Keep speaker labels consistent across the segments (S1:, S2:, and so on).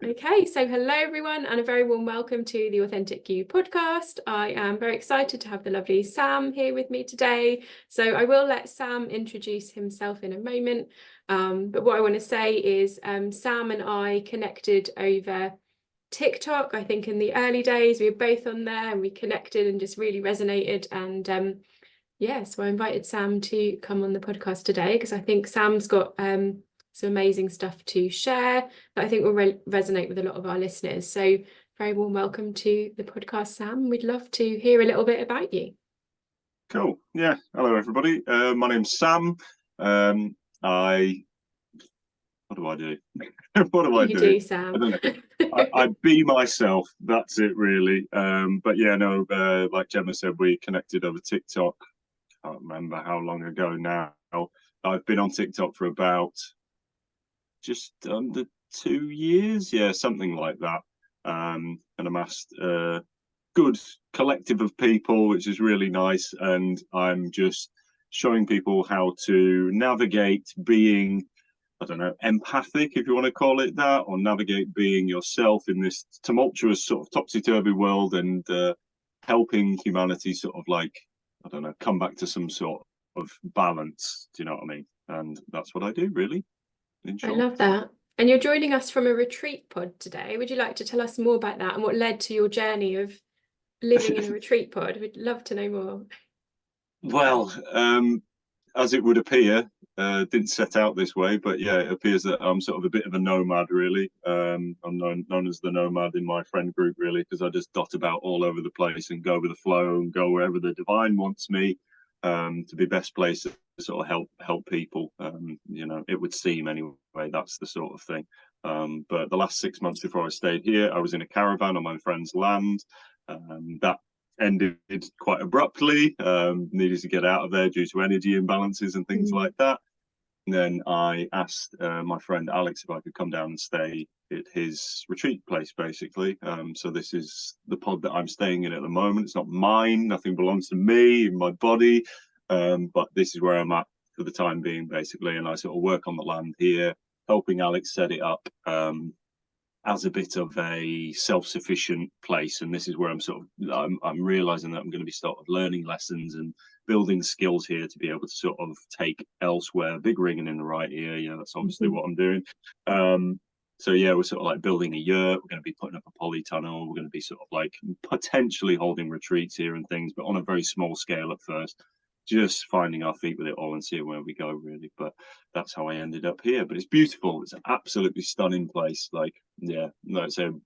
S1: Okay, so hello everyone, and a very warm welcome to the Authentic You podcast. I am very excited to have the lovely Sam here with me today. So I will let Sam introduce himself in a moment. But what I want to say is Sam and I connected over TikTok. I think in the early days we were both on there and we connected and just really resonated. And so I invited Sam to come on the podcast today because I think Sam's got some amazing stuff to share that I think will resonate with a lot of our listeners. So very warm welcome to the podcast, Sam. We'd love to hear a little bit about you.
S2: Cool. Yeah. Hello, everybody. My name's Sam. What do I do? What do I do?
S1: Sam?
S2: I don't know. I be myself. That's it, really. But yeah, no. Like Gemma said, we connected over TikTok. Can't remember how long ago now. I've been on TikTok for about just under 2 years, something like that, and amassed a good collective of people, which is really nice. And I'm just showing people how to navigate being, I don't know, empathic, if you want to call it that, or navigate being yourself in this tumultuous sort of topsy-turvy world, and helping humanity sort of like, I don't know, come back to some sort of balance. Do you know what I mean? And that's what I do, really.
S1: I love that. And you're joining us from a retreat pod today. Would you like to tell us more about that and what led to your journey of living in a retreat pod? We'd love to know more.
S2: Well, as it would appear, didn't set out this way, but yeah, it appears that I'm sort of a bit of a nomad, really. I'm known as the nomad in my friend group, really, because I just dot about all over the place and go with the flow and go wherever the divine wants me to be best placed to sort of help people. It would seem anyway, that's the sort of thing. But the last 6 months before I stayed here, I was in a caravan on my friend's land. That ended quite abruptly. Needed to get out of there due to energy imbalances and things like that. And then I asked my friend Alex if I could come down and stay at his retreat place, basically. So this is the pod that I'm staying in at the moment. It's not mine. Nothing belongs to me in my body. But this is where I'm at for the time being, basically. And I sort of work on the land here, helping Alex set it up as a bit of a self-sufficient place. And this is where I'm realizing that I'm going to be sort of learning lessons and building skills here to be able to sort of take elsewhere. Big ringing in the right ear. Yeah, that's obviously what I'm doing. So yeah, we're sort of like building a yurt. We're going to be putting up a polytunnel. We're going to be sort of like potentially holding retreats here and things, but on a very small scale at first. Just finding our feet with it all and seeing where we go, really. But that's how I ended up here. But it's beautiful. It's an absolutely stunning place. Like, yeah, no. So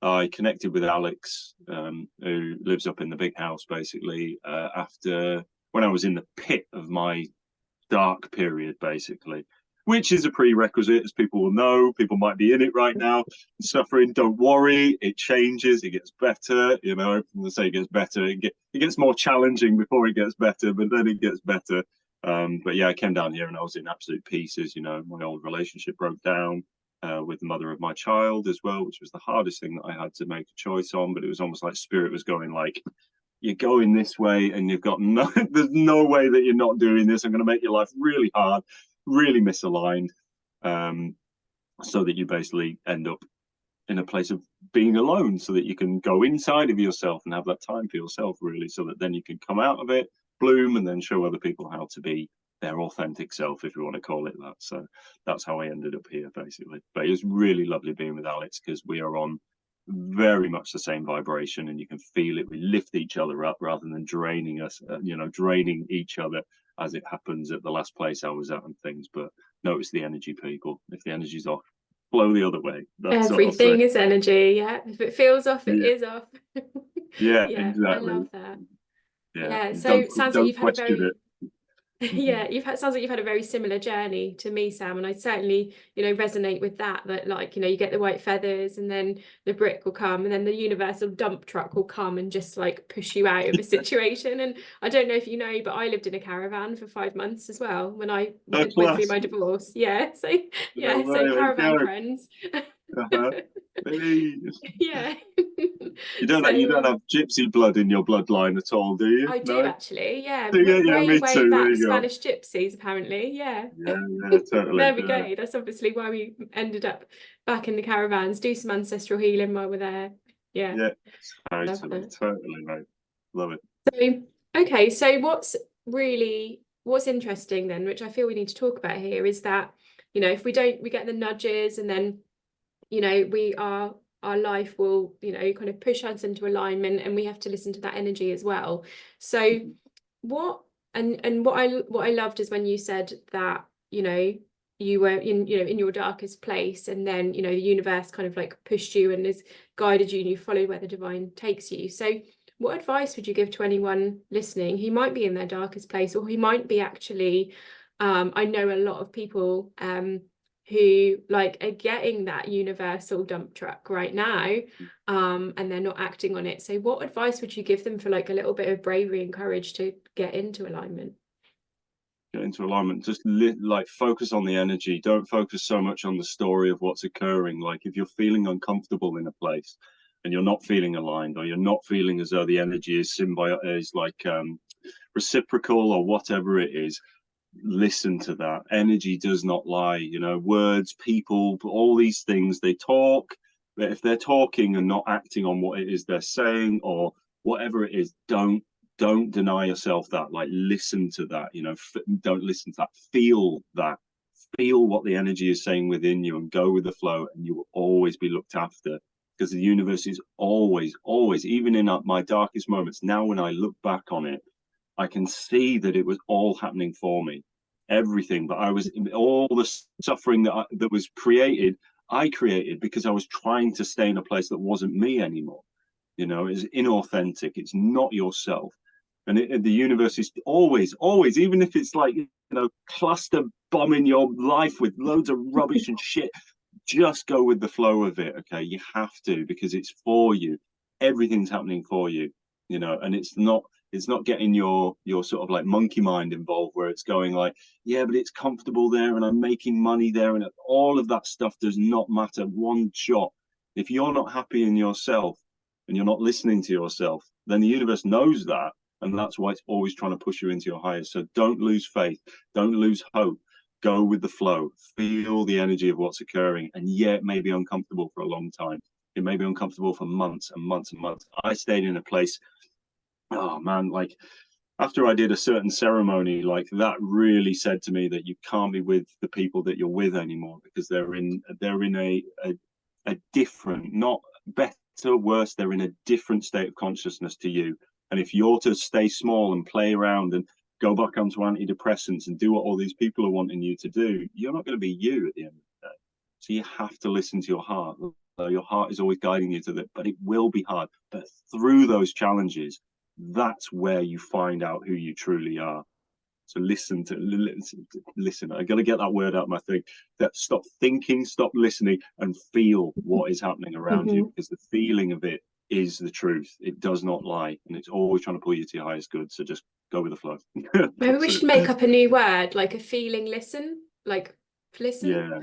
S2: I connected with Alex, who lives up in the big house, basically, after when I was in the pit of my dark period, basically, which is a prerequisite, as people will know. People might be in it right now, suffering. Don't worry, it changes, it gets better. You know, I say it gets better. It gets more challenging before it gets better, but then it gets better. But yeah, I came down here and I was in absolute pieces. You know, my old relationship broke down with the mother of my child as well, which was the hardest thing that I had to make a choice on. But it was almost like spirit was going like, you're going this way and you've got there's no way that you're not doing this. I'm going to make your life really hard, really misaligned, so that you basically end up in a place of being alone, so that you can go inside of yourself and have that time for yourself, really, so that then you can come out of it, bloom, and then show other people how to be their authentic self, if you want to call it that. So that's how I ended up here, basically. But it was really lovely being with Alex because we are on very much the same vibration, and you can feel it. We lift each other up rather than draining us, draining each other, as it happens at the last place I was at and things. But notice the energy, people. If the energy's off, flow the other way. That's
S1: everything is energy. Yeah, if it feels off, it is off.
S2: Yeah, exactly.
S1: I love that.
S2: Yeah,
S1: so sounds like you've had a very
S2: it.
S1: Sounds like you've had a very similar journey to me, Sam, and I certainly resonate with that like you get the white feathers and then the brick will come and then the universal dump truck will come and just like push you out of a situation. And I don't know if you know, but I lived in a caravan for 5 months as well when I went through my divorce. So caravan friends.
S2: Uh-huh. Hey.
S1: Yeah.
S2: You don't
S1: So
S2: you don't have gypsy blood in your bloodline at all, do you?
S1: I do
S2: No?
S1: actually, yeah.
S2: Yeah,
S1: Way,
S2: me
S1: way
S2: too. There
S1: back
S2: you go.
S1: Spanish gypsies, apparently. Yeah.
S2: Yeah, yeah, totally.
S1: There we
S2: Yeah,
S1: go. That's obviously why we ended up back in the caravans. Do some ancestral healing while we're there. Yeah,
S2: yeah,
S1: love
S2: totally,
S1: that.
S2: totally, mate. Love it.
S1: So, okay, so what's interesting then, which I feel we need to talk about here, is that, if we get the nudges, and then, our life will, kind of push us into alignment, and we have to listen to that energy as well. So what what I loved is when you said that, you were in your darkest place, and then, the universe kind of like pushed you and has guided you, and you follow where the divine takes you. So what advice would you give to anyone listening who might be in their darkest place, or who might be actually, I know a lot of people who like are getting that universal dump truck right now, and they're not acting on it. So what advice would you give them for like a little bit of bravery and courage to get into alignment?
S2: Get into alignment. Just like focus on the energy. Don't focus so much on the story of what's occurring. Like if you're feeling uncomfortable in a place and you're not feeling aligned, or you're not feeling as though the energy is reciprocal, or whatever it is, listen to that. Energy does not lie. Words, people, all these things, they talk, but if they're talking and not acting on what it is they're saying, or whatever it is, don't deny yourself that. Like, listen to that. Don't listen to that. Feel what the energy is saying within you, and go with the flow, and you will always be looked after, because the universe is always, even in my darkest moments, now when I look back on it, I can see that it was all happening for me, everything. But all the suffering that was created, I created because I was trying to stay in a place that wasn't me anymore. It's inauthentic. It's not yourself. And the universe is always, even if it's like, cluster bombing your life with loads of rubbish and shit, just go with the flow of it. Okay, you have to, because it's for you. Everything's happening for you. And it's not getting your sort of like monkey mind involved, where it's going like, yeah, but it's comfortable there, and I'm making money there, and all of that stuff does not matter one shot. If you're not happy in yourself, and you're not listening to yourself, then the universe knows that, and that's why it's always trying to push you into your highest. So don't lose faith, don't lose hope. Go with the flow. Feel the energy of what's occurring. And yeah, it may be uncomfortable for a long time. It may be uncomfortable for months and months and months. I stayed in a place, oh man, like after I did a certain ceremony, like that really said to me that you can't be with the people that you're with anymore, because they're in a different, not better, worse, they're in a different state of consciousness to you. And if you're to stay small and play around and go back onto antidepressants and do what all these people are wanting you to do, you're not going to be you at the end of the day. So you have to listen to your heart. Your heart is always guiding you to that, but it will be hard. But through those challenges, that's where you find out who you truly are. So listen. I got to get that word out of my thing. That stop thinking, stop listening, and feel what is happening around you, because the feeling of it is the truth. It does not lie, and it's always trying to pull you to your highest good. So just go with the flow.
S1: Maybe we should make up a new word, like a feeling listen, like listen.
S2: Yeah,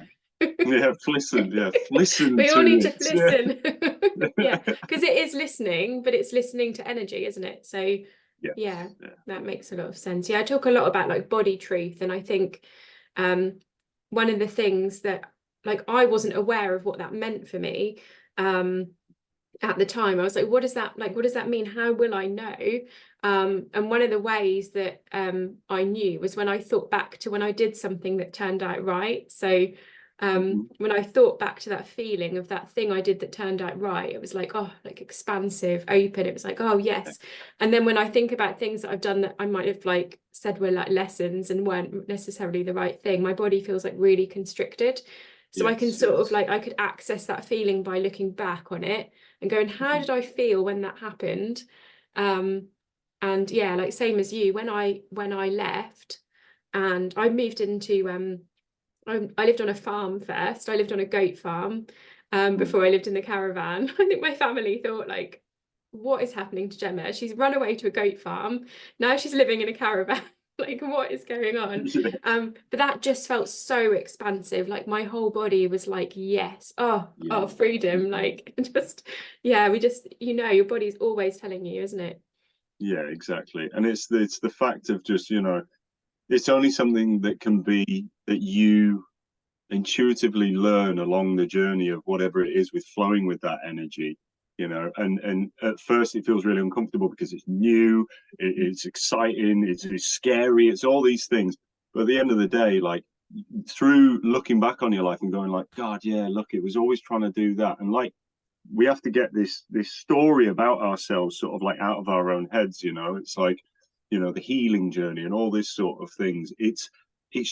S2: listen. Yeah, listen.
S1: We all need to
S2: it.
S1: listen. Yeah, because it is listening, but it's listening to energy, isn't it? So yeah, that makes a lot of sense. Yeah, I talk a lot about like body truth, and I think one of the things that like I wasn't aware of what that meant for me at the time. I was like, what does that mean? How will I know? And one of the ways that I knew was when I thought back to when I did something that turned out right. So when I thought back to that feeling of that thing I did that turned out right, it was like, oh, like expansive, open. It was like, oh yes. And then when I think about things that I've done that I might have like said were like lessons and weren't necessarily the right thing, my body feels like really constricted. So I can sort of like, I could access that feeling by looking back on it and going, how did I feel when that happened? And yeah, like same as you, when I left and I moved into I lived on a farm first. I lived on a goat farm before I lived in the caravan. I think my family thought like, what is happening to Gemma? She's run away to a goat farm. Now she's living in a caravan. like what is going on? But that just felt so expansive. Like my whole body was like, yes, oh, freedom. Like just, yeah, we just, your body's always telling you, isn't it?
S2: Yeah, exactly. And it's the fact of just, it's only something that can be that you intuitively learn along the journey of whatever it is with flowing with that energy, and at first it feels really uncomfortable because it's new, it's exciting, it's scary, it's all these things. But at the end of the day, like through looking back on your life and going like, God, yeah, look, it was always trying to do that. And like we have to get this story about ourselves sort of like out of our own heads. It's like, the healing journey and all this sort of things. It's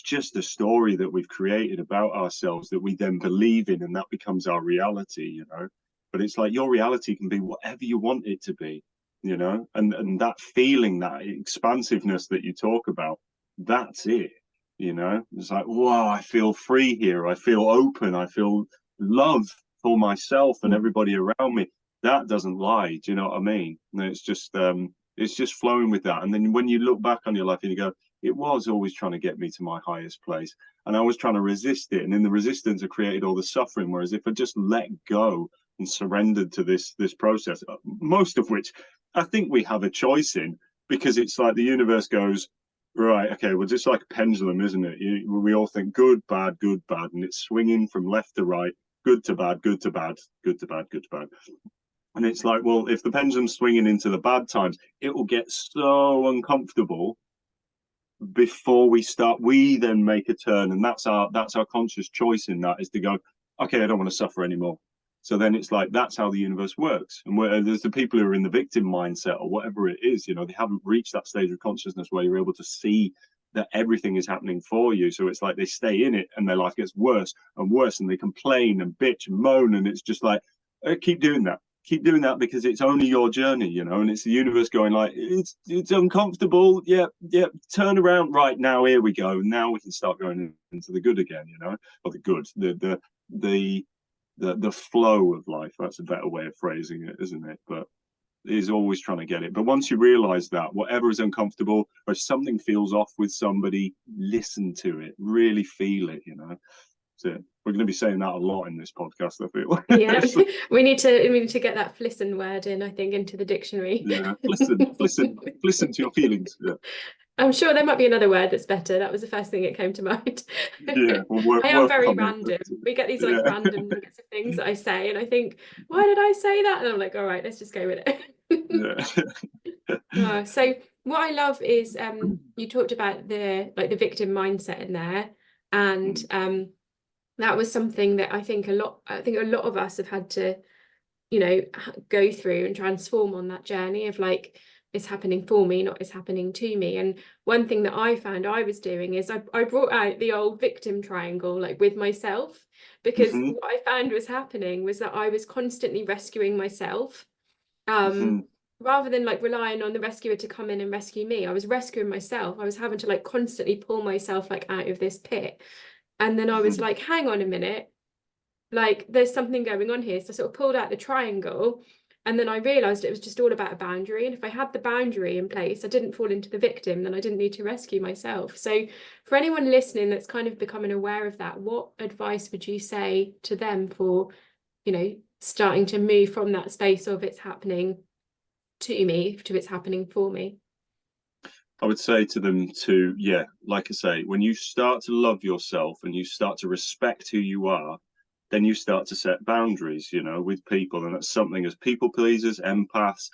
S2: just a story that we've created about ourselves that we then believe in, and that becomes our reality. But it's like your reality can be whatever you want it to be. And that feeling, that expansiveness that you talk about, that's it. It's like, wow, I feel free here, I feel open, I feel love for myself and everybody around me. That doesn't lie. Do you know what I mean? And it's just flowing with that. And then when you look back on your life and you go, it was always trying to get me to my highest place, and I was trying to resist it, and in the resistance I created all the suffering. Whereas if I just let go and surrendered to this process, most of which I think we have a choice in, because it's like the universe goes, right, okay, well, just like a pendulum, isn't it? We all think good, bad, and it's swinging from left to right, good to bad, good to bad, good to bad, good to bad. And it's like, well, if the pendulum's swinging into the bad times, it will get so uncomfortable before we then make a turn. And that's our conscious choice in that, is to go, okay, I don't want to suffer anymore. So then it's like, that's how the universe works. And there's the people who are in the victim mindset or whatever it is, they haven't reached that stage of consciousness where you're able to see that everything is happening for you. So it's like they stay in it and their life gets worse and worse, and they complain and bitch and moan. And it's just like, keep doing that because it's only your journey, and it's the universe going like, it's uncomfortable. Yeah, turn around right now. Here we go. Now we can start going into the good again, or the good, the flow of life. That's a better way of phrasing it, isn't it? But is always trying to get it. But once you realize that whatever is uncomfortable, or if something feels off with somebody, listen to it, really feel it. So we're going to be saying that a lot in this podcast, I feel.
S1: Yeah, we need to get that flissen word in, I think, into the dictionary.
S2: Yeah, listen to your feelings. Yeah.
S1: I'm sure there might be another word that's better. That was the first thing that came to mind.
S2: Yeah, well,
S1: I am very random. We get these like random nuggets of things that I say, and I think, why did I say that? And I'm like, all right, let's just go with it. So what I love is you talked about the victim mindset in there, and that was something that I think a lot of us have had to, go through and transform on that journey of like, it's happening for me, not it's happening to me. And one thing that I found I was doing is I brought out the old victim triangle, like with myself, because what I found was happening was that I was constantly rescuing myself. Rather than like relying on the rescuer to come in and rescue me, I was rescuing myself. I was having to like constantly pull myself like out of this pit. And then I was like, hang on a minute, like there's something going on here. So I sort of pulled out the triangle, and then I realized it was just all about a boundary. And if I had the boundary in place, I didn't fall into the victim, then I didn't need to rescue myself. So for anyone listening that's kind of becoming aware of that, what advice would you say to them for, starting to move from that space of it's happening to me to it's happening for me?
S2: I would say to them to, like I say, when you start to love yourself and you start to respect who you are, then you start to set boundaries, with people. And that's something as people pleasers, empaths,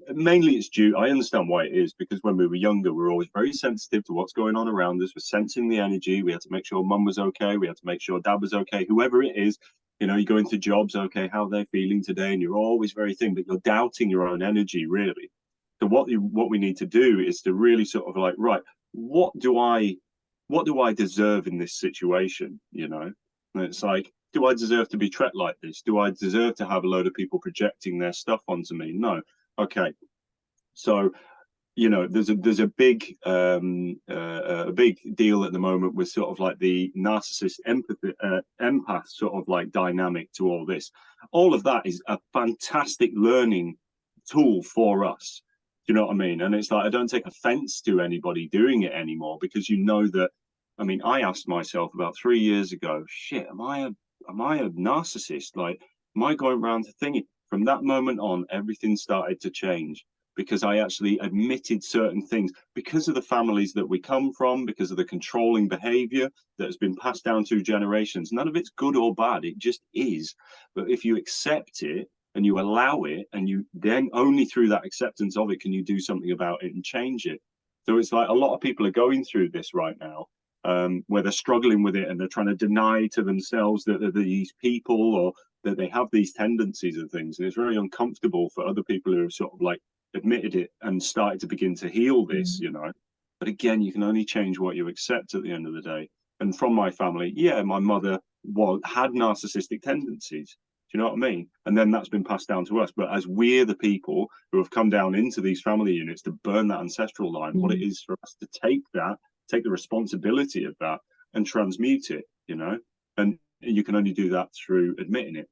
S2: mainly it's due, I understand why it is, because when we were younger, we were always very sensitive to what's going on around us. We're sensing the energy. We had to make sure mum was okay. We had to make sure dad was okay, whoever it is. You go into jobs, okay, how they're feeling today. And you're always very thin, but you're doubting your own energy, really. So what we need to do is to really sort of like, right, what do I deserve in this situation? And it's like, do I deserve to be treated like this? Do I deserve to have a load of people projecting their stuff onto me? No. Okay. So, there's a big deal at the moment with sort of like the narcissist empath sort of like dynamic to all this. All of that is a fantastic learning tool for us. you know what I mean? And it's like, I don't take offense to anybody doing it anymore, because you know that, I mean, I asked myself about 3 years ago, shit, am I a narcissist? Like, am I going around thinking? From that moment on, everything started to change, because I actually admitted certain things because of the families that we come from, because of the controlling behavior that has been passed down through generations. None of it's good or bad, it just is. But if you accept it and you allow it, and you then only through that acceptance of it can you do something about it and change it. So it's like a lot of people are going through this right now, where they're struggling with it and they're trying to deny to themselves that they're these people, or that they have these tendencies and things. And it's very uncomfortable for other people who have sort of like admitted it and started to begin to heal this, you know. But again, you can only change what you accept at the end of the day. And from my family, yeah, my mother had narcissistic tendencies. Do you know what I mean? And then that's been passed down to us. But as we're the people who have come down into these family units to burn that ancestral line, what it is for us to take the responsibility of that and transmute it, you know. And you can only do that through admitting it.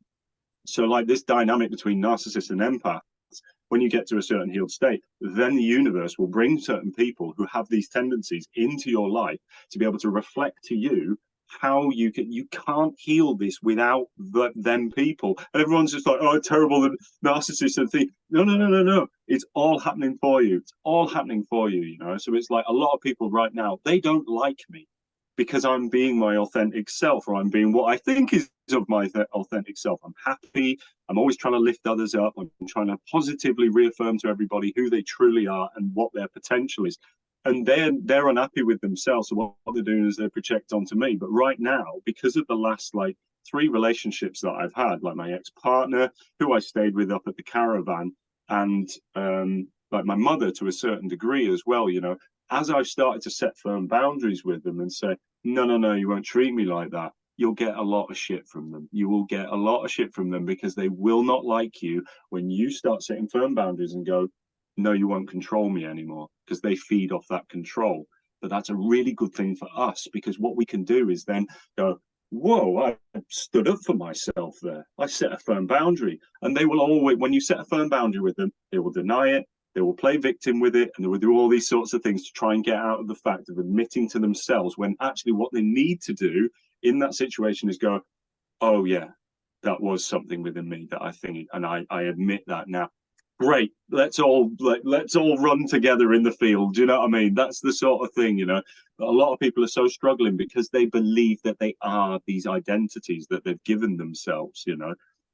S2: So like this dynamic between narcissists and empaths, when you get to a certain healed state, then the universe will bring certain people who have these tendencies into your life to be able to reflect to you how you can't heal this without them people. And everyone's just like, oh, terrible, the narcissist and thing. No. It's all happening for you. It's all happening for you, you know. So it's like a lot of people right now, they don't like me because I'm being my authentic self, or I'm being what I think is of my authentic self. I'm happy. I'm always trying to lift others up. I'm trying to positively reaffirm to everybody who they truly are and what their potential is. And they're unhappy with themselves. So what they're doing is they project onto me. But right now, because of the last like 3 relationships that I've had, like my ex-partner, who I stayed with up at the caravan, and like my mother to a certain degree as well, you know, as I've started to set firm boundaries with them and say, no, you won't treat me like that, you'll get a lot of shit from them. You will get a lot of shit from them, because they will not like you when you start setting firm boundaries and go, no, you won't control me anymore, because they feed off that control. But that's a really good thing for us, because what we can do is then go, whoa, I stood up for myself there. I set a firm boundary. And they will always, when you set a firm boundary with them, they will deny it. They will play victim with it, and they will do all these sorts of things to try and get out of the fact of admitting to themselves, when actually what they need to do in that situation is go, oh yeah, that was something within me that I think, and I admit that now. Great, let's all run together in the field. Do you know what I mean? That's the sort of thing, you know. But a lot of people are so struggling because they believe that they are these identities that they've given themselves, you know.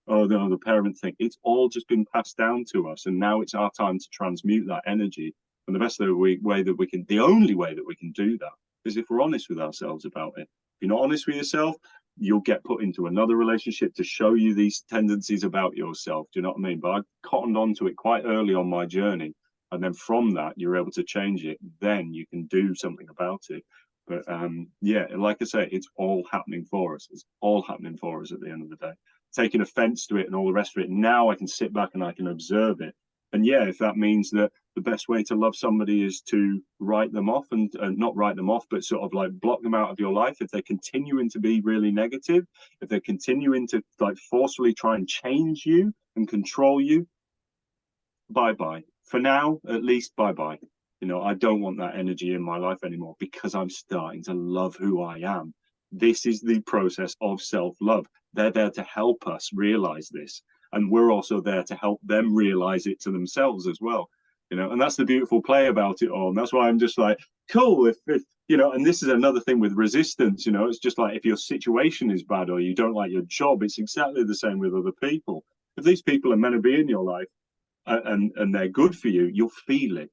S2: Oh no, the parent thing. It's all just been passed down to us, and now it's our time to transmute that energy. And the best way that we can, the only way that we can do that, is if we're honest with ourselves about it. If you're not honest with yourself, you'll get put into another relationship to show you these tendencies about yourself. Do you know what I mean? But I cottoned onto it quite early on my journey. And then from that, you're able to change it. Then you can do something about it. But yeah, like I say, it's all happening for us. It's all happening for us at the end of the day. Taking offense to it and all the rest of it, now I can sit back and I can observe it. And yeah, if that means that the best way to love somebody is to write them off, and not write them off, but sort of like block them out of your life, if they're continuing to be really negative, if they're continuing to like forcefully try and change you and control you, bye-bye. For now, at least, bye-bye. You know, I don't want that energy in my life anymore, because I'm starting to love who I am. This is the process of self-love. They're there to help us realize this. And we're also there to help them realize it to themselves as well. You know, and that's the beautiful play about it all. And that's why I'm just like, cool, if you know, and this is another thing with resistance, you know, it's just like if your situation is bad or you don't like your job, it's exactly the same with other people. If these people are meant to be in your life and they're good for you, you'll feel it.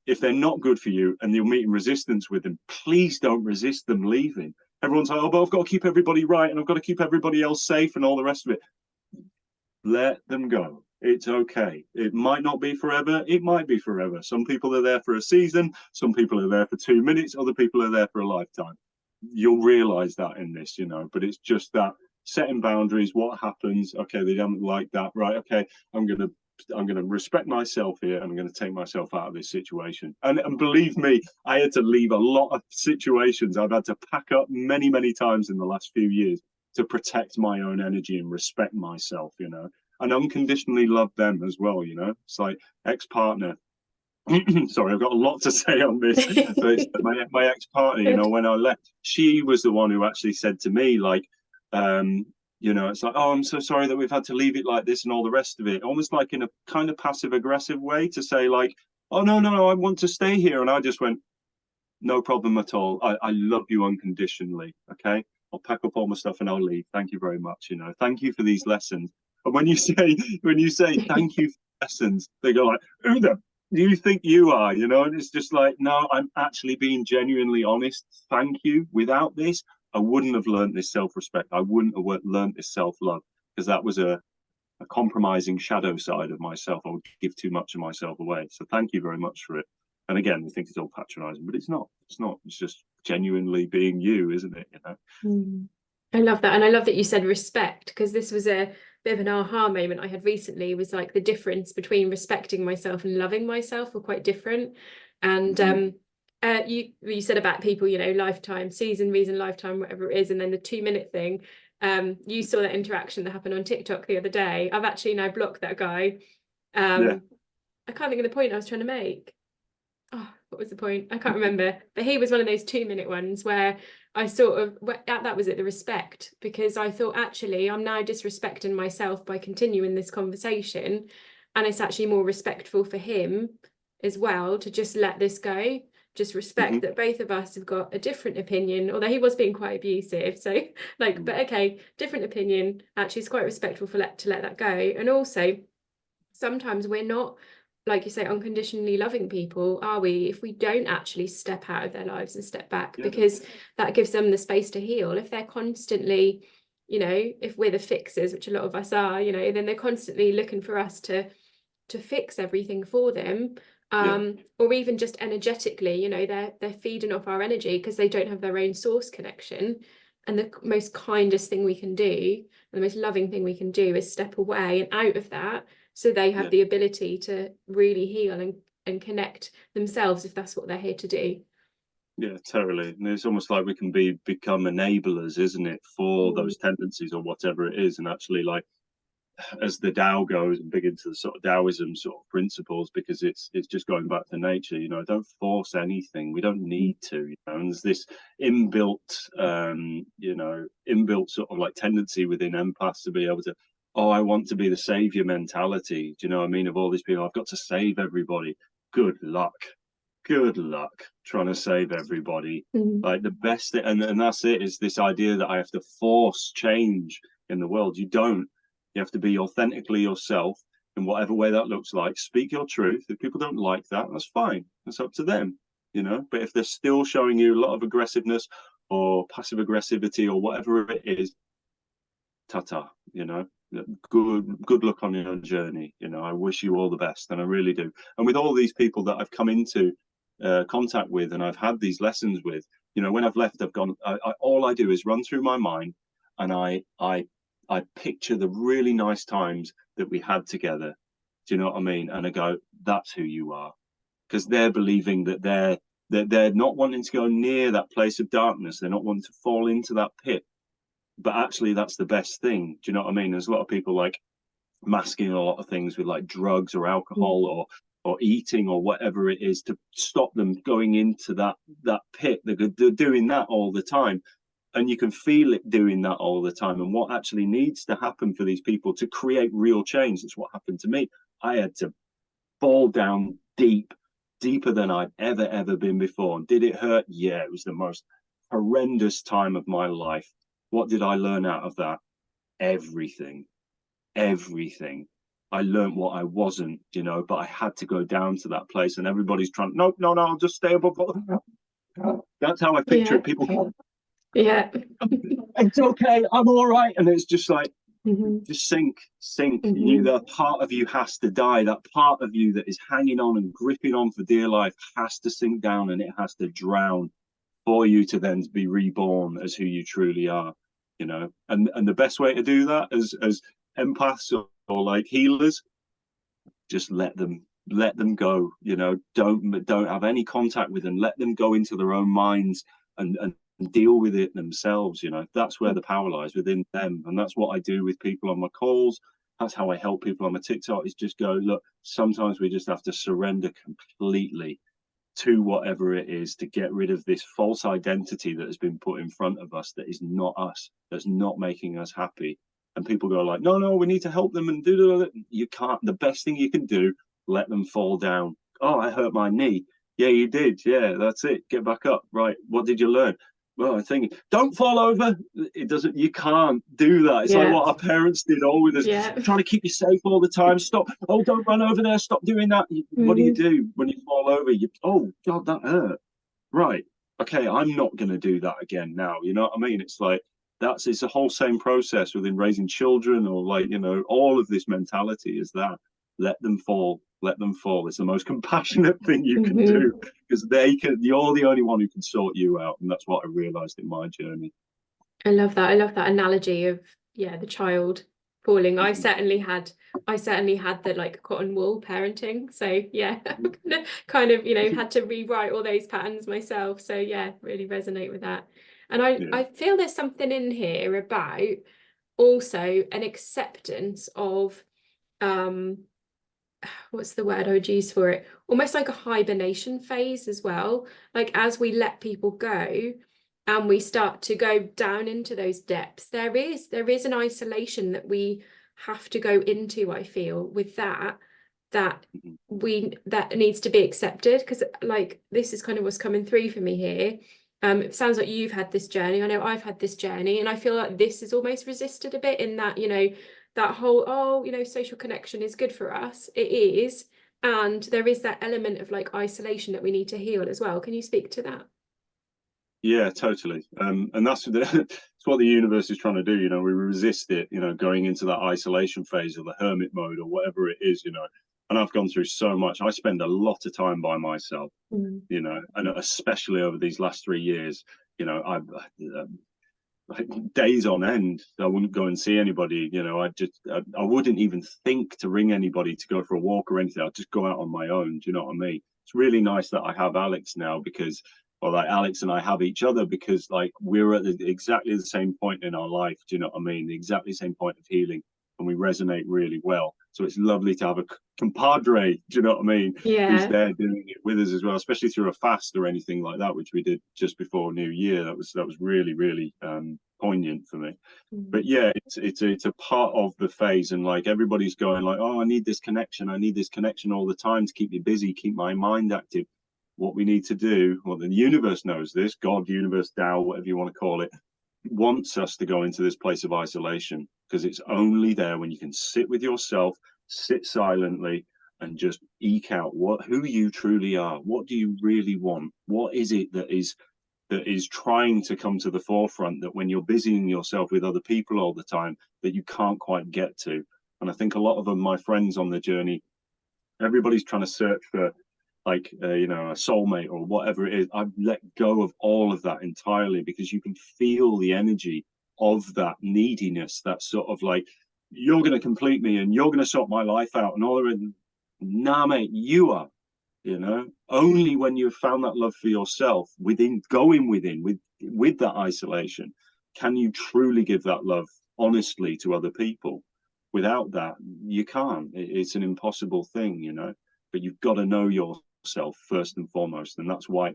S2: If they're not good for you and you're meeting resistance with them, please don't resist them leaving. Everyone's like, oh, but I've got to keep everybody right and I've got to keep everybody else safe and all the rest of it. Let them go. It's okay. It might not be forever. It might be forever. Some people are there for a season. Some people are there for 2 minutes. Other people are there for a lifetime. You'll realize that in this, you know, but it's just that setting boundaries. What happens? Okay, they don't like that. Right. Okay, I'm going to respect myself here, and I'm going to take myself out of this situation. And believe me, I had to leave a lot of situations. I've had to pack up many times in the last few years to protect my own energy and respect myself, you know, and unconditionally love them as well, you know. It's like ex-partner, sorry, I've got a lot to say on this. But it's my ex-partner, you know, when I left, she was the one who actually said to me, like, you know, it's like, oh, I'm so sorry that we've had to leave it like this and all the rest of it, almost like in a kind of passive aggressive way to say like, oh, no, I want to stay here. And I just went, no problem at all. I love you unconditionally. Okay. I'll pack up all my stuff and I'll leave. Thank you very much. You know, thank you for these lessons. And when you say thank you for lessons, they go like, who the do you think you are? You know, and it's just like, no, I'm actually being genuinely honest. Thank you. Without this, I wouldn't have learned this self-respect. I wouldn't have learned this self-love, because that was a compromising shadow side of myself. I would give too much of myself away. So thank you very much for it. And again, we think it's all patronizing, but it's not. It's not. It's just genuinely being you, isn't it? You know.
S1: I love that. And I love that you said respect, because this was a bit of an aha moment I had recently, was like the difference between respecting myself and loving myself were quite different. And you said about people, you know, lifetime, season, reason, lifetime, whatever it is, and then the 2-minute thing. You saw that interaction that happened on TikTok the other day. I've actually now blocked that guy. I can't think of the point I was trying to make. Oh, what was the point? I can't remember. But he was one of those 2-minute ones where I sort of, that was it, the respect, because I thought, actually, I'm now disrespecting myself by continuing this conversation. And it's actually more respectful for him as well to just let this go. Just respect that both of us have got a different opinion, although he was being quite abusive. So like, but okay, different opinion. Actually, it's quite respectful to let that go. And also, sometimes we're not, like you say, unconditionally loving people, are we, if we don't actually step out of their lives and step back, because that gives them the space to heal. If they're constantly, you know, if we're the fixers, which a lot of us are, you know, then they're constantly looking for us to fix everything for them. Or even just energetically, you know, they're feeding off our energy because they don't have their own source connection. And the most kindest thing we can do, and the most loving thing we can do, is step away and out of that, so they have the ability to really heal and connect themselves, if that's what they're here to do.
S2: Yeah, totally. And it's almost like we can become enablers, isn't it, for those tendencies or whatever it is. And actually, like, as the Tao goes and big into the sort of Taoism sort of principles, because it's just going back to nature, you know, don't force anything. We don't need to, you know. And there's this inbuilt sort of like tendency within empaths to be able to, oh, I want to be the savior mentality. Do you know what I mean? Of all these people, I've got to save everybody. Good luck trying to save everybody. Like, the best thing, and that's it, is this idea that I have to force change in the world. You don't. You have to be authentically yourself in whatever way that looks like. Speak your truth. If people don't like that, that's fine. That's up to them, you know. But if they're still showing you a lot of aggressiveness or passive aggressivity or whatever it is, ta-ta, you know. Good luck on your journey. You know, I wish you all the best, and I really do. And with all these people that I've come into contact with and I've had these lessons with, you know, when I've left, I've gone, all I do is run through my mind, and I picture the really nice times that we had together. Do you know what I mean? And I go, that's who you are. Because they're believing that they're not wanting to go near that place of darkness. They're not wanting to fall into that pit. But actually, that's the best thing. Do you know what I mean? There's a lot of people like masking a lot of things with like drugs or alcohol or eating or whatever it is to stop them going into that pit. They're doing that all the time. And you can feel it doing that all the time. And what actually needs to happen for these people to create real change, that's what happened to me. I had to fall down deeper than I'd ever been before. And did it hurt? Yeah, it was the most horrendous time of my life. What did I learn out of that? Everything. I learned what I wasn't, you know, but I had to go down to that place, and everybody's trying, no, I'll just stay above. That's how I picture it. People, it's okay, I'm all right. And it's just like, just sink. That part of you has to die. That part of you that is hanging on and gripping on for dear life has to sink down, and it has to drown for you to then be reborn as who you truly are, you know. And the best way to do that as empaths or like healers, just let them go, you know. Don't have any contact with them. Let them go into their own minds and deal with it themselves, you know. That's where the power lies, within them. And that's what I do with people on my calls. That's how I help people on my TikTok, is just go, look, sometimes we just have to surrender completely to whatever it is, to get rid of this false identity that has been put in front of us, that is not us, that's not making us happy. And people go like, no, we need to help them and do that. You can't. The best thing you can do, let them fall down. Oh, I hurt my knee. Yeah, you did. Yeah, that's it. Get back up. Right. What did you learn? Well, I think, don't fall over. It doesn't, you can't do that. It's like what our parents did all with us, trying to keep you safe all the time. Stop. Oh, don't run over there. Stop doing that. What do you do when you fall over? Oh, God, that hurt. Right. Okay, I'm not going to do that again now. You know what I mean? It's like, it's the whole same process within raising children, or like, you know, all of this mentality is that let them fall. It's the most compassionate thing you can do, because you're the only one who can sort you out. And that's what I realized in my journey.
S1: I love that analogy of the child falling. I certainly had the like cotton wool parenting, so kind of you know, had to rewrite all those patterns myself. So really resonate with that. And I feel there's something in here about also an acceptance of what's the word I would use for it, almost like a hibernation phase as well. Like as we let people go and we start to go down into those depths, there is an isolation that we have to go into, I feel, with that needs to be accepted, because like this is kind of what's coming through for me here. It sounds like you've had this journey. I know I've had this journey, and I feel like this is almost resisted a bit, in that, you know, that whole, you know, social connection is good for us. It is. And there is that element of like isolation that we need to heal as well. Can you speak to that?
S2: Yeah, totally. And that's what the universe is trying to do. You know, we resist it, you know, going into that isolation phase or the hermit mode or whatever it is, you know. And I've gone through so much. I spend a lot of time by myself, you know, and especially over these last 3 years, you know, I've like days on end, I wouldn't go and see anybody. You know, I wouldn't even think to ring anybody to go for a walk or anything. I'd just go out on my own. Do you know what I mean? It's really nice that I have Alex now, because, or like Alex and I have each other, because like we're at exactly the same point in our life. Do you know what I mean? The exactly same point of healing, and we resonate really well. So it's lovely to have a compadre, do you know what I mean? Who's there doing it with us as well, especially through a fast or anything like that, which we did just before New Year. That was really, really poignant for me. But yeah, it's a part of the phase, and like everybody's going like, oh, I need this connection all the time to keep me busy, keep my mind active. What we need to do, well, the universe knows this, God, universe, Tao, whatever you want to call it, wants us to go into this place of isolation, because it's only there when you can sit with yourself, sit silently, and just eke out who you truly are. What do you really want? What is it that is trying to come to the forefront, that when you're busying yourself with other people all the time, that you can't quite get to? And I think a lot of them, my friends on the journey, everybody's trying to search for like you know, a soulmate or whatever it is. I've let go of all of that entirely, because you can feel the energy of that neediness, that sort of like, you're going to complete me and you're going to sort my life out and all of it. Nah, mate, you are. You know, only when you've found that love for yourself going within with that isolation, can you truly give that love honestly to other people. Without that, you can't. It's an impossible thing, you know. But you've got to know yourself first and foremost, and that's why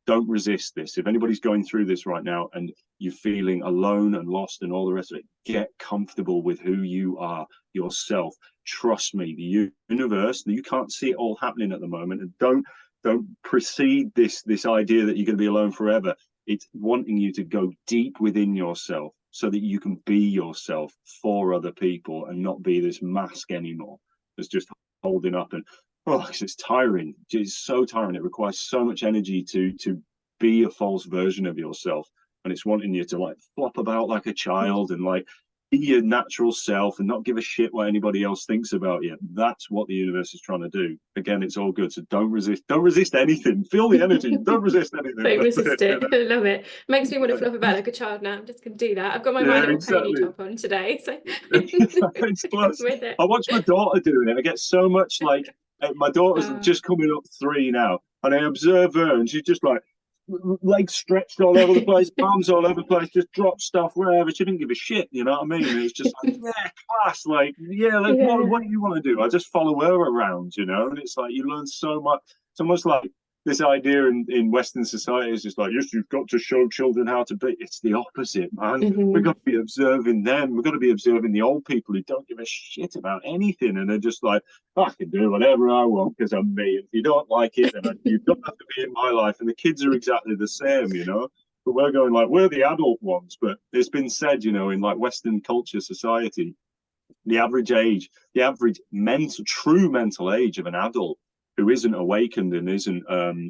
S2: don't resist this. If anybody's going through this right now and you're feeling alone and lost and all the rest of it, get comfortable with who you are yourself. Trust me, the universe, you can't see it all happening at the moment, and don't precede this idea that you're going to be alone forever. It's wanting you to go deep within yourself so that you can be yourself for other people and not be this mask anymore that's just holding up. And it's tiring. It's so tiring. It requires so much energy to be a false version of yourself, and it's wanting you to like flop about like a child and like be your natural self and not give a shit what anybody else thinks about you. That's what the universe is trying to do. Again, it's all good. So don't resist anything. Feel the energy. Don't resist anything.
S1: Don't resist it. I love it. Makes me want to flop about like a child now. I'm just gonna do that. I've got my My Little Pony top on today, so
S2: it's plus, with it. I watch my daughter doing it. I get so much like, my daughter's just coming up 3 now, and I observe her and she's just like legs stretched all over the place, arms all over the place, just drop stuff wherever. She didn't give a shit, you know what I mean? It's just like, yeah, class, like, yeah, like,
S1: Yeah.
S2: what do you want to do? I just follow her around, you know? And it's like, you learn so much. It's almost like this idea in Western society is just like, yes, you've got to show children how to be. It's the opposite, man. We've got to be observing them. We've got to be observing the old people who don't give a shit about anything. And they're just like, I can do whatever I want because I'm me. If you don't like it, then you don't have to be in my life. And the kids are exactly the same, you know? But we're going like, we're the adult ones. But it's been said, you know, in like Western culture society, the average age, the average true mental age of an adult who isn't awakened and isn't,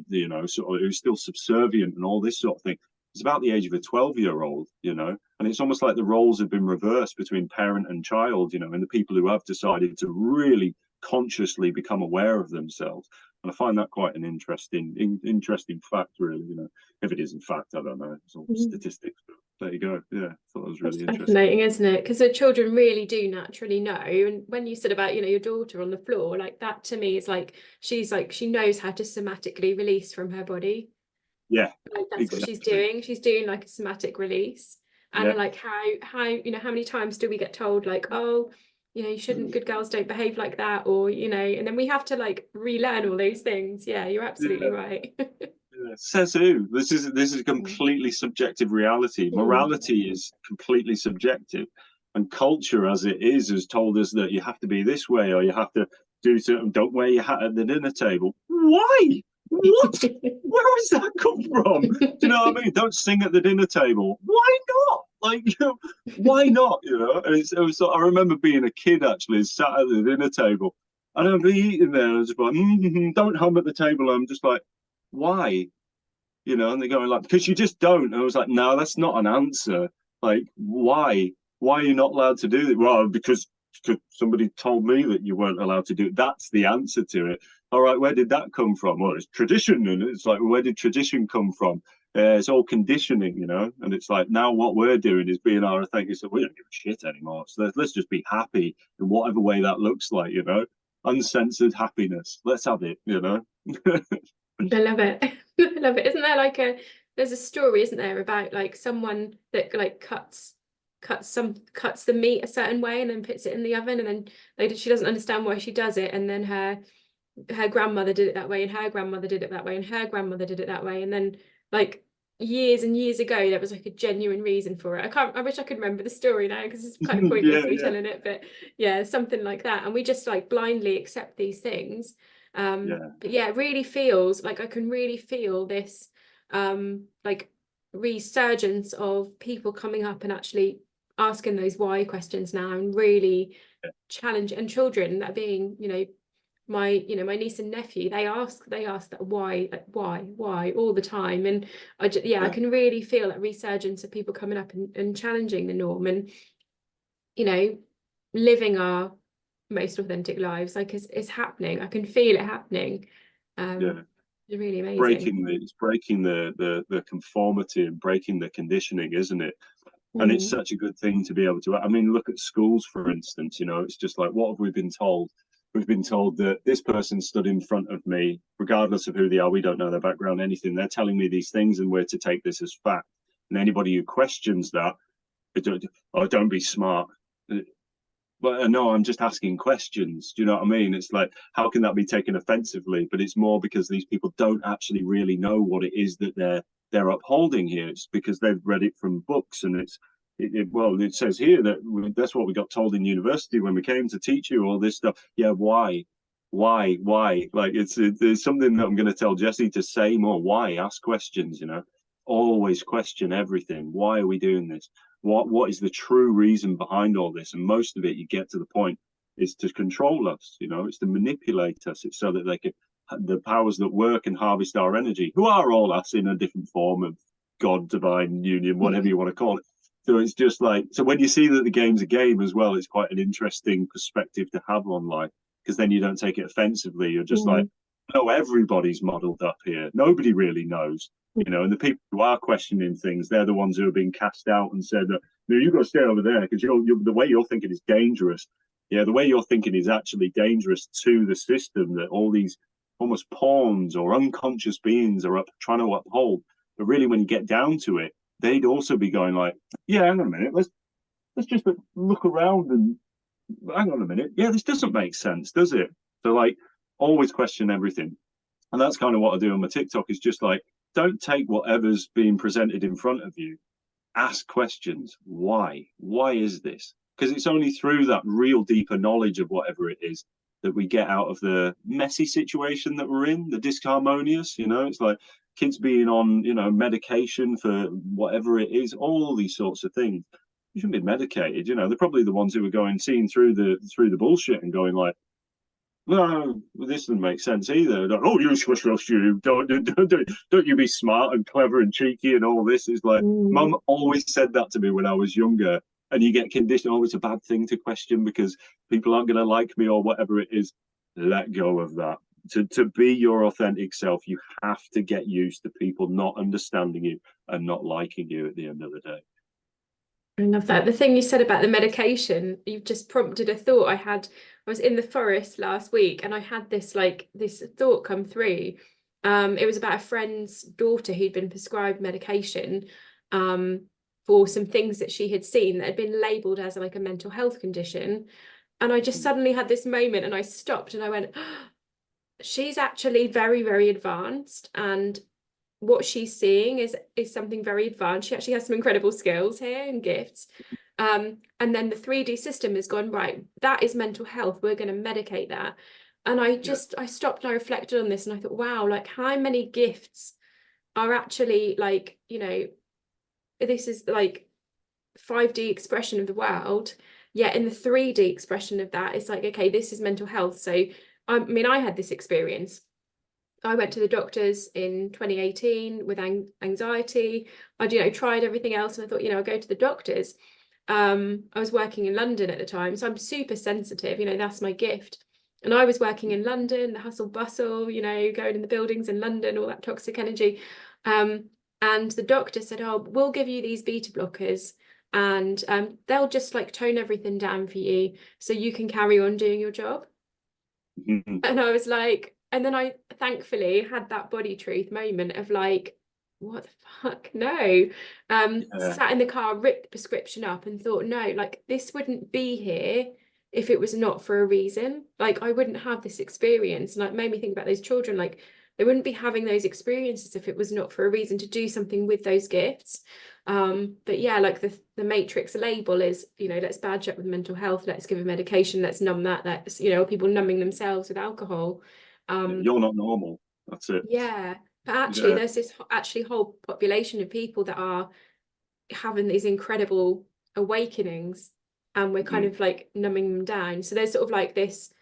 S2: you know, sort of, who's still subservient and all this sort of thing, it's about the age of a 12-year-old, you know, and it's almost like the roles have been reversed between parent and child, you know, and the people who have decided to really consciously become aware of themselves. And I find that quite an interesting fact, really, you know. If it is in fact, I don't know, it's all statistics, but there you go. Yeah, I thought that was really interesting.
S1: Fascinating, isn't it? Because the children really do naturally know. And when you said about, you know, your daughter on the floor, like that to me is like she knows how to somatically release from her body.
S2: Yeah,
S1: like that's exactly what she's doing. She's doing like a somatic release. And like how you know, how many times do we get told like, oh, you know, you shouldn't, good girls don't behave like that, or, you know, and then we have to like relearn all those things. Yeah, you're absolutely right.
S2: Says who? This is a completely subjective reality. Morality is completely subjective, and culture, as it is, has told us that you have to be this way, or you have to do certain. Don't wear your hat at the dinner table. Why? What? Where has that come from? Do you know what I mean? Don't sing at the dinner table. Why not? Like, you know, why not? You know, and I remember being a kid actually, sat at the dinner table, and I'd be eating there, and I was just like, don't hum at the table. I'm just like, why? You know, and they're going like, because you just don't. And I was like, no, that's not an answer. Like, why? Why are you not allowed to do it? Well, because somebody told me that you weren't allowed to do it. That's the answer to it. All right, where did that come from? Well, it's tradition. And it's like, where did tradition come from? It's all conditioning, you know. And it's like, now what we're doing is being our authentic. So we don't give a shit anymore. So let's just be happy in whatever way that looks like, you know. Uncensored happiness. Let's have it, you know.
S1: I love it. I love it. Isn't there like there's a story, isn't there, about like someone that like cuts the meat a certain way and then puts it in the oven, and then she doesn't understand why she does it, and then her grandmother did it that way, and her grandmother did it that way, and her grandmother did it that way, and then like years and years ago there was like a genuine reason for it. I wish I could remember the story now because it's kind of pointless me telling it, but yeah, something like that. And we just like blindly accept these things. But yeah, it really feels like I can really feel this like resurgence of people coming up and actually asking those why questions now, and really challenge, and children that are being, you know, my niece and nephew, they ask that why, like why all the time. And I can really feel that resurgence of people coming up and challenging the norm, and, you know, living our most authentic lives. Like it's happening. I can feel it happening. It's really amazing.
S2: It's breaking the conformity and breaking the conditioning, isn't it? And it's such a good thing to be able to. I mean, look at schools, for instance. You know, it's just like, what have we been told? We've been told that this person stood in front of me, regardless of who they are. We don't know their background, anything. They're telling me these things, and we're to take this as fact. And anybody who questions that, don't be smart. But no, I'm just asking questions. Do you know what I mean? It's like, how can that be taken offensively? But it's more because these people don't actually really know what it is that they're upholding here. It's because they've read it from books, and it says here that that's what we got told in university when we came to teach you all this stuff. Yeah, why? Like it's something that I'm going to tell Jesse to say more. Why? Ask questions. You know, always question everything. Why are we doing this? What is the true reason behind all this? And most of it, you get to the point, is to control us. You know, it's to manipulate us. It's so that they can, the powers that work and harvest our energy, who are all us in a different form of God, divine union, whatever you want to call it. So it's just like, so when you see that the game's a game as well, it's quite an interesting perspective to have on life, because then you don't take it offensively. You're just like, no, everybody's modeled up here. Nobody really knows. You know, and the people who are questioning things, they're the ones who are being cast out and said, no, you've got to stay over there because the way you're thinking is dangerous. Yeah, the way you're thinking is actually dangerous to the system that all these almost pawns or unconscious beings are trying to uphold. But really, when you get down to it, they'd also be going like, yeah, hang on a minute, let's just look around and hang on a minute, yeah, this doesn't make sense, does it? So like, always question everything. And that's kind of what I do on my TikTok, is just like, don't take whatever's being presented in front of you. Ask questions. Why? Why is this? Because it's only through that real deeper knowledge of whatever it is that we get out of the messy situation that we're in, the disharmonious, you know. It's like kids being on, you know, medication for whatever it is, all these sorts of things. You shouldn't be medicated, you know. They're probably the ones who are seeing through the bullshit and going like, no, this doesn't make sense either. Oh, you shush, you don't you be smart and clever and cheeky and all this. Is like, Mum always said that to me when I was younger. And you get conditioned, oh, it's a bad thing to question because people aren't going to like me or whatever it is. Let go of that. To be your authentic self, you have to get used to people not understanding you and not liking you at the end of the day.
S1: I love that. The thing you said about the medication, you've just prompted a thought I had. I was in the forest last week and I had this thought come through. It was about a friend's daughter who'd been prescribed medication for some things that she had seen that had been labelled as like a mental health condition. And I just suddenly had this moment and I stopped and I went, oh, she's actually very, very advanced, and what she's seeing is something very advanced. She actually has some incredible skills here and gifts. And then the 3D system has gone, right, that is mental health. We're going to medicate that. And I stopped and I reflected on this and I thought, wow, like how many gifts are actually like, you know, this is like 5D expression of the world. Yet in the 3D expression of that, it's like, okay, this is mental health. So, I mean, I had this experience. I went to the doctors in 2018 with anxiety. I'd, you know, tried everything else and I thought, you know, I'll go to the doctors. I was working in London at the time, so I'm super sensitive, you know, that's my gift. And I was working in London, the hustle bustle, you know, going in the buildings in London, all that toxic energy. And the doctor said, oh, we'll give you these beta blockers and they'll just like tone everything down for you so you can carry on doing your job. And I was like, and then I thankfully had that body truth moment of like, what the fuck? No. Sat in the car, ripped the prescription up and thought, no, like this wouldn't be here if it was not for a reason. Like I wouldn't have this experience. And it made me think about those children, like they wouldn't be having those experiences if it was not for a reason to do something with those gifts. But yeah, like the matrix label is, you know, let's badge up with mental health, let's give a medication, let's numb that, let's, you know, people numbing themselves with alcohol.
S2: You're not normal. That's it.
S1: Yeah. But actually, there's this actually whole population of people that are having these incredible awakenings and we're kind of like numbing them down. So there's sort of like this,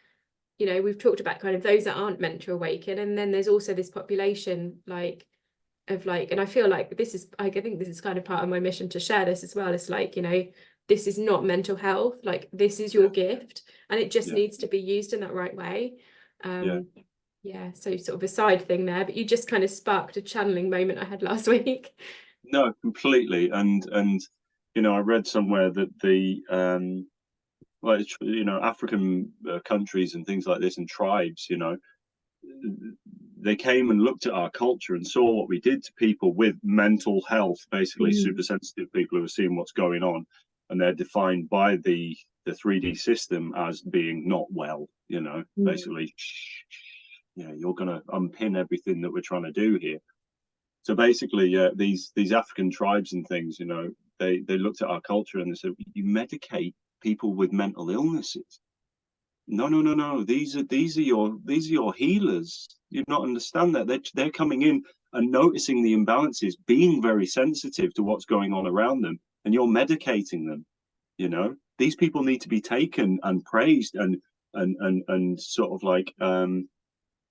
S1: you know, we've talked about kind of those that aren't meant to awaken. And then there's also this population like of like, and I feel like this is, I think this is kind of part of my mission to share this as well. It's like, you know, this is not mental health. Like this is your gift and it just needs to be used in that right way. Yeah, so sort of a side thing there, but you just kind of sparked a channeling moment I had last week.
S2: No, completely. And you know, I read somewhere that the well, you know, African countries and things like this and tribes, you know, they came and looked at our culture and saw what we did to people with mental health, basically super sensitive people who are seeing what's going on, and they're defined by the 3D system as being not well, you know, basically, you know, you're going to unpin everything that we're trying to do here. So basically, these African tribes and things, you know, they looked at our culture and they said, you medicate people with mental illnesses. No. These are your healers. You not understand that they're coming in and noticing the imbalances, being very sensitive to what's going on around them, and you're medicating them. You know, these people need to be taken and praised and sort of like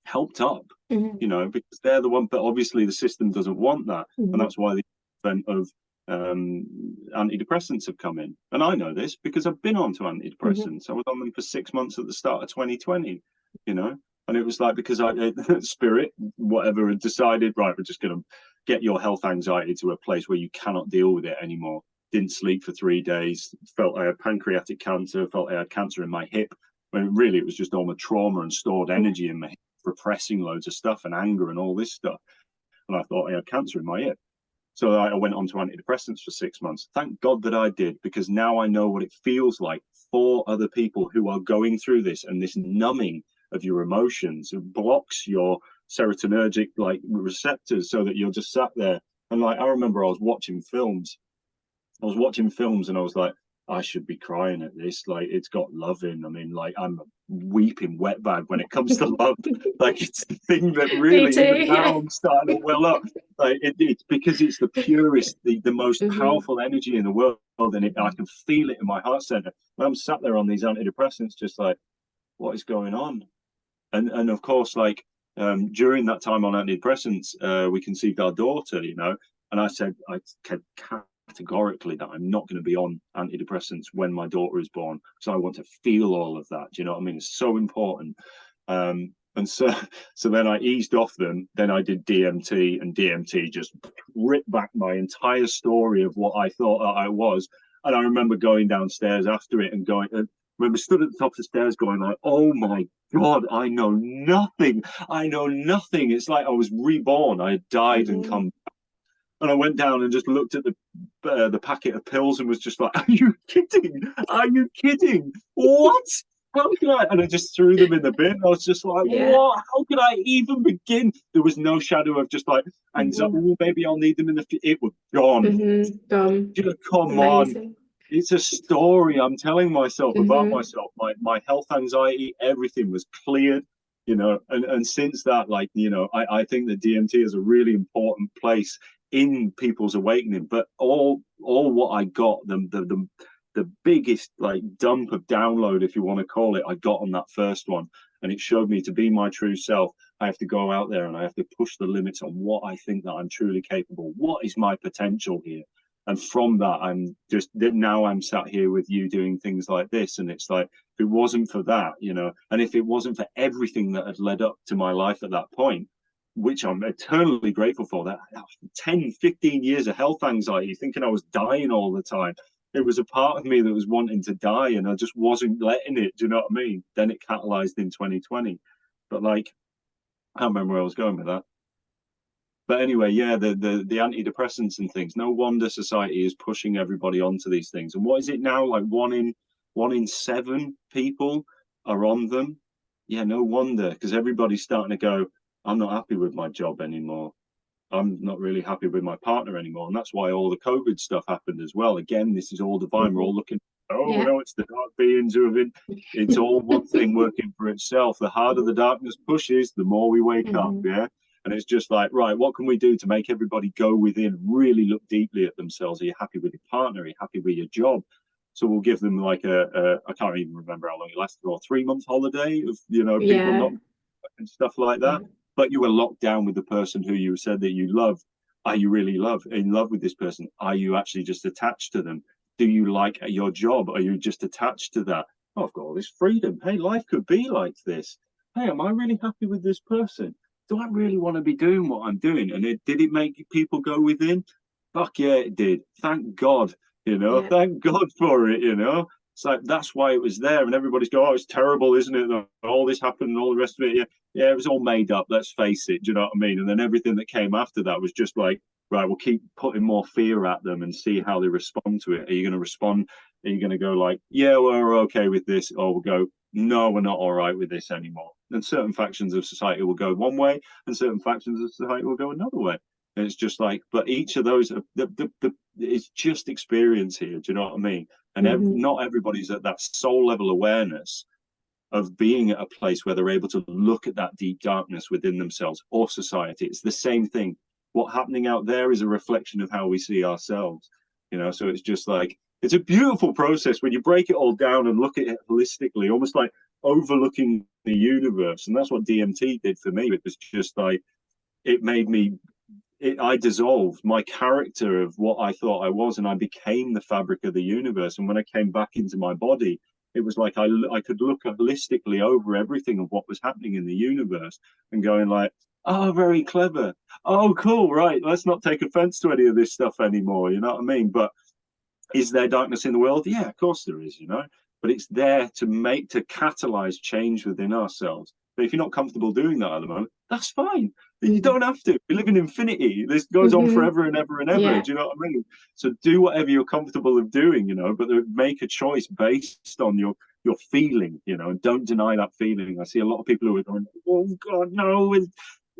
S2: helped up. You know, because they're the one. But obviously, the system doesn't want that, and that's why the advent of antidepressants have come in. And I know this because I've been on to antidepressants. I was on them for 6 months at the start of 2020, you know, and it was like because spirit, whatever, had decided, right, we're just going to get your health anxiety to a place where you cannot deal with it anymore. Didn't sleep for 3 days, felt I had pancreatic cancer, felt I had cancer in my hip, when really it was just all my trauma and stored energy in my hip, repressing loads of stuff and anger and all this stuff. And I thought I had cancer in my hip. So I went on to antidepressants for 6 months. Thank God that I did, because now I know what it feels like for other people who are going through this, and this numbing of your emotions. It blocks your serotonergic like receptors, so that you're just sat there. And like, I remember I was watching films and I was like, I should be crying at this. Like, it's got love in. I mean, like, I'm a weeping wetbag when it comes to love. Like, it's the thing that really, even now, I'm starting to well up. Like, it's because it's the purest, the most powerful energy in the world, and I can feel it in my heart center. When I'm sat there on these antidepressants, just like, what is going on? And of course, like, during that time on antidepressants, we conceived our daughter, you know, and I said, I categorically that I'm not going to be on antidepressants when my daughter is born, so I want to feel all of that. Do you know what I mean? It's so important. And so then I eased off them. Then I did DMT, and DMT just ripped back my entire story of what I thought I was. And I remember going downstairs after it and going, remember stood at the top of the stairs going like, oh my God, I know nothing. It's like I was reborn. I had died and come back. And I went down and just looked at the packet of pills and was just like, are you kidding? Are you kidding? What? How can I? And I just threw them in the bin. I was just like, what? How could I even begin? There was no shadow of just like anxiety. Oh, maybe I'll need them in the future. It was gone.
S1: Gone.
S2: You know, come on. It's a story I'm telling myself about myself. My health anxiety, everything was cleared, you know. And since that, like, you know, I think that DMT is a really important place in people's awakening. But all what I got, the biggest like dump of download, if you want to call it, I got on that first one. And it showed me to be my true self, I have to go out there and I have to push the limits on what I think that I'm truly capable. What is my potential here? And from that, I'm sat here with you doing things like this. And it's like, if it wasn't for that, you know, and if it wasn't for everything that had led up to my life at that point, which I'm eternally grateful for, that 10, 15 years of health anxiety, thinking I was dying all the time. It was a part of me that was wanting to die, and I just wasn't letting it. Do you know what I mean? Then it catalyzed in 2020. But like, I can't remember where I was going with that. But anyway, yeah, the antidepressants and things. No wonder society is pushing everybody onto these things. And what is it now? Like one in 7 people are on them. Yeah, no wonder, because everybody's starting to go, I'm not happy with my job anymore. I'm not really happy with my partner anymore. And that's why all the COVID stuff happened as well. Again, this is all divine. We're all looking, no, it's the dark beings who have been, it's all one thing working for itself. The harder the darkness pushes, the more we wake up. Yeah. And it's just like, right, what can we do to make everybody go within, really look deeply at themselves? Are you happy with your partner? Are you happy with your job? So we'll give them like I can't even remember how long it lasted, or a 3-month holiday of, you know, people not and stuff like that. But you were locked down with the person who you said that you loved. Are you really in love with this person? Are you actually just attached to them? Do you like your job? Are you just attached to that? Oh, I've got all this freedom. Hey, life could be like this. Hey, am I really happy with this person? Do I really want to be doing what I'm doing? And did it make people go within? Fuck yeah, it did. Thank God, you know, thank God for it, you know. It's like, that's why it was there. And everybody's going, oh, it's terrible, isn't it? And all this happened and all the rest of it. Yeah, it was all made up. Let's face it. Do you know what I mean? And then everything that came after that was just like, right, we'll keep putting more fear at them and see how they respond to it. Are you going to respond? Are you going to go like, yeah, we're okay with this? Or we'll go, no, we're not all right with this anymore. And certain factions of society will go one way and certain factions of society will go another way. And it's just like, but each of those, it's just experience here. Do you know what I mean? And not everybody's at that soul level awareness of being at a place where they're able to look at that deep darkness within themselves or society. It's the same thing. What's happening out there is a reflection of how we see ourselves, you know? So it's just like, it's a beautiful process when you break it all down and look at it holistically, almost like overlooking the universe. And that's what DMT did for me. It was just like, it made me, I dissolved my character of what I thought I was, and I became the fabric of the universe. And when I came back into my body, it was like I could look holistically over everything of what was happening in the universe and going like, oh, very clever. Oh, cool. Right. Let's not take offense to any of this stuff anymore. You know what I mean? But is there darkness in the world? Yeah, of course there is, you know, but it's there to catalyze change within ourselves. But if you're not comfortable doing that at the moment, that's fine. You don't have to. We live in infinity. This goes on forever and ever and ever.
S1: Yeah.
S2: Do you know what I mean? So do whatever you're comfortable of doing, but make a choice based on your feeling, and don't deny that feeling. I see a lot of people who are going, oh God, no,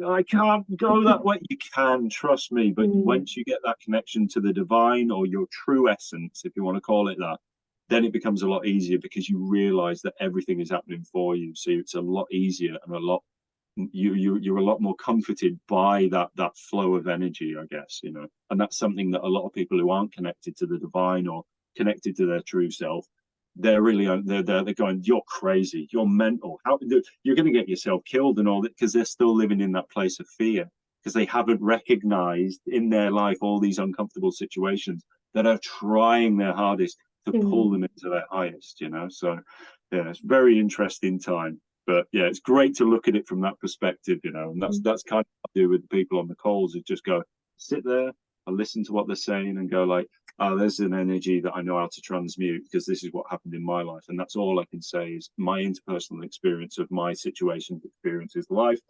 S2: I can't go that way. You can, trust me. But once you get that connection to the divine or your true essence, if you want to call it that, then it becomes a lot easier because you realize that everything is happening for you. So it's a lot easier and you're a lot more comforted by that flow of energy, I guess, and that's something that a lot of people who aren't connected to the divine or connected to their true self, they're going, you're crazy, you're mental, you're going to get yourself killed and all that, because they're still living in that place of fear, because they haven't recognized in their life all these uncomfortable situations that are trying their hardest to pull them into their highest, so yeah, it's very interesting time. But yeah, it's great to look at it from that perspective, and that's kind of what I do with people on the calls, is just go sit there, I listen to what they're saying and go like, oh, there's an energy that I know how to transmute because this is what happened in my life. And that's all I can say is my interpersonal experience of my situations, experiences, life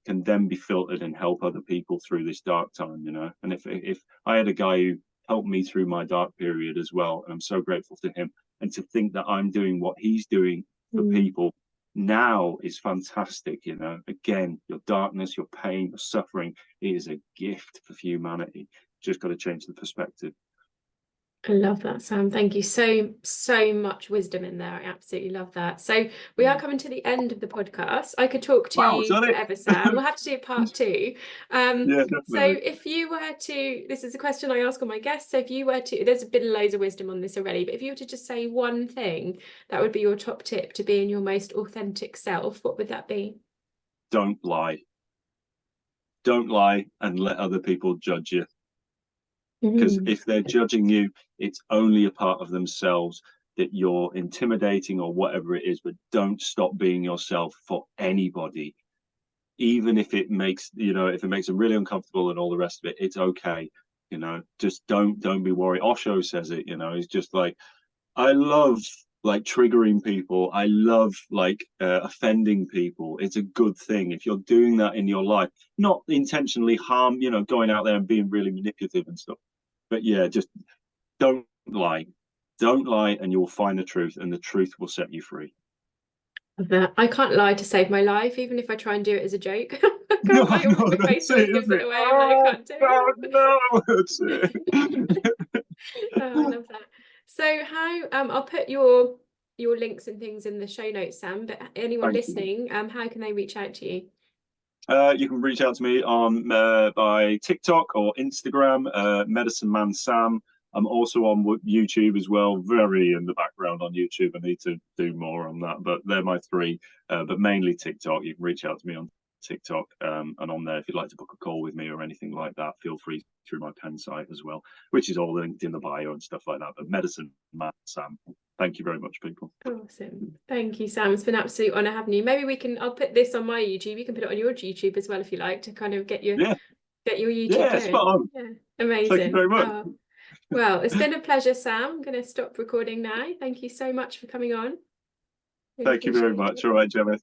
S2: can then be filtered and help other people through this dark time, And if I had a guy who helped me through my dark period as well, and I'm so grateful to him, and to think that I'm doing what he's doing for people now is fantastic. Again, your darkness, your pain, your suffering is a gift for humanity. Just got to change the perspective.
S1: I love that, Sam. Thank you. So much wisdom in there. I absolutely love that. So we are coming to the end of the podcast. I could talk to you forever, Sam. We'll have to do part 2.
S2: Yeah, definitely.
S1: So if you were to, this is a question I ask all my guests. So if you were to, there's been loads of wisdom on this already, but if you were to just say one thing that would be your top tip to being your most authentic self, what would that be?
S2: Don't lie. Don't lie and let other people judge you. Because if they're judging you, it's only a part of themselves that you're intimidating or whatever it is, but don't stop being yourself for anybody. Even if it makes, if it makes them really uncomfortable and all the rest of it, it's okay. Just don't be worried. Osho says it, he's just like, I love like triggering people. I love like offending people. It's a good thing if you're doing that in your life, not intentionally going out there and being really manipulative and stuff. But yeah, just don't lie, and you'll find the truth, and the truth will set you free.
S1: I can't lie to save my life, even if I try and do it as a joke. My face always gives it away. I can't do it.
S2: No, that's it.
S1: Oh, I love that. So how I'll put your links and things in the show notes, Sam, but anyone listening, how can they reach out to you?
S2: You can reach out to me on by TikTok or Instagram, Medicine Man Sam. I'm also on YouTube as well, very in the background on YouTube. I need to do more on that, but they're my 3, but mainly TikTok. You can reach out to me on TikTok, and on there, if you'd like to book a call with me or anything like that, feel free through my pen site as well, which is all linked in the bio and stuff like that. But Medicine Man Sam. Thank you very much, people.
S1: Awesome. Thank you, Sam. It's been an absolute honor having you. Maybe I'll put this on my YouTube. You can put it on your YouTube as well if you like, to kind of get your YouTube going.
S2: Spot on.
S1: Yeah, amazing.
S2: Thank you very much.
S1: Well, it's been a pleasure, Sam. I'm going to stop recording now. Thank you so much for coming on.
S2: Thank you very much. All right, Gemma.